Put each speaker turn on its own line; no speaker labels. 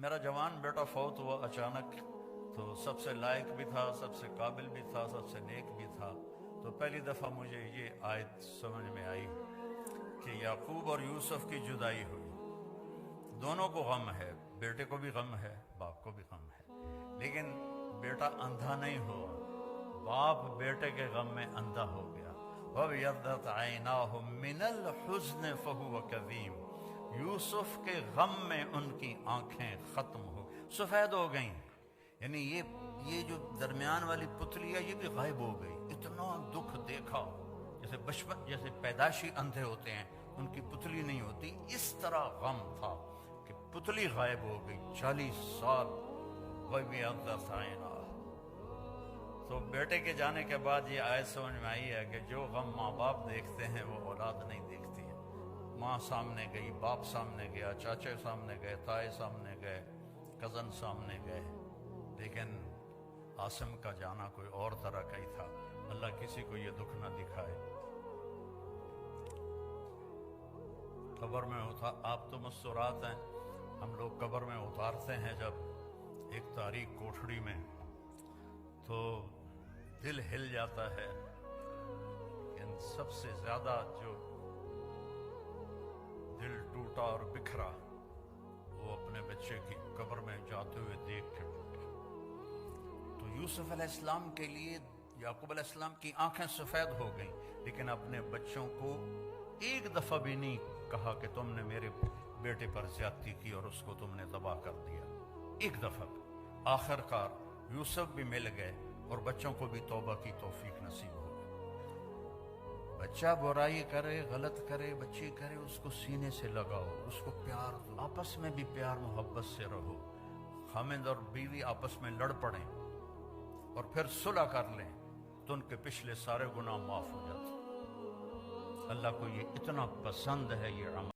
میرا جوان بیٹا فوت ہوا اچانک، تو سب سے لائق بھی تھا، سب سے قابل بھی تھا، سب سے نیک بھی تھا. تو پہلی دفعہ مجھے یہ آیت سمجھ میں آئی کہ یعقوب اور یوسف کی جدائی ہوئی. دونوں کو غم ہے، بیٹے کو بھی غم ہے، باپ کو بھی غم ہے، لیکن بیٹا اندھا نہیں ہوا، باپ بیٹے کے غم میں اندھا ہو گیا. وَابْيَضَّتْ عَيْنَاهُ مِنَ الْحُزْنِ فَهُوَ كَظِيمٌ، یوسف کے غم میں ان کی آنکھیں ختم ہو سفید ہو گئیں. یعنی یہ جو درمیان والی پتلی ہے یہ بھی غائب ہو گئی. اتنا دکھ دیکھا، جیسے بچپن جیسے پیدائشی اندھے ہوتے ہیں ان کی پتلی نہیں ہوتی، اس طرح غم تھا کہ پتلی غائب ہو گئی. 40 سال. وَابْيَضَّتْ عَيْنَاهُ. تو بیٹے کے جانے کے بعد یہ آیت سمجھ میں آئی ہے کہ جو غم ماں باپ دیکھتے ہیں وہ اولاد نہیں دیکھتی ہے. ماں سامنے گئی، باپ سامنے گیا، چاچے سامنے گئے، تائے سامنے گئے، کزن سامنے گئے، لیکن عاصم کا جانا کوئی اور طرح کا ہی تھا. اللہ کسی کو یہ دکھ نہ دکھائے. قبر میں آپ تو مستورات ہیں، ہم لوگ قبر میں اتارتے ہیں جب ایک تاریک کوٹھڑی میں، تو دل ہل جاتا ہے. ان سب سے زیادہ جو دل ٹوٹا اور بکھرا وہ اپنے بچے کی قبر میں جاتے ہوئے دیکھ کے ٹوٹا. تو یوسف علیہ السلام کے لیے یعقوب علیہ السلام کی آنکھیں سفید ہو گئیں، لیکن اپنے بچوں کو ایک دفعہ بھی نہیں کہا کہ تم نے میرے بیٹے پر زیادتی کی اور اس کو تم نے تباہ کر دیا. ایک دفعہ. آخر کار یوسف بھی مل گئے اور بچوں کو بھی توبہ کی توفیق نصیب ہو گئی. بچہ برائی کرے، غلط کرے، بچی کرے، اس کو سینے سے لگاؤ، اس کو پیار دو، آپس میں بھی پیار محبت سے رہو. خامند اور بیوی آپس میں لڑ پڑیں اور پھر صلح کر لیں تو ان کے پچھلے سارے گناہ معاف ہو جاتے. اللہ کو یہ اتنا پسند ہے یہ عمل.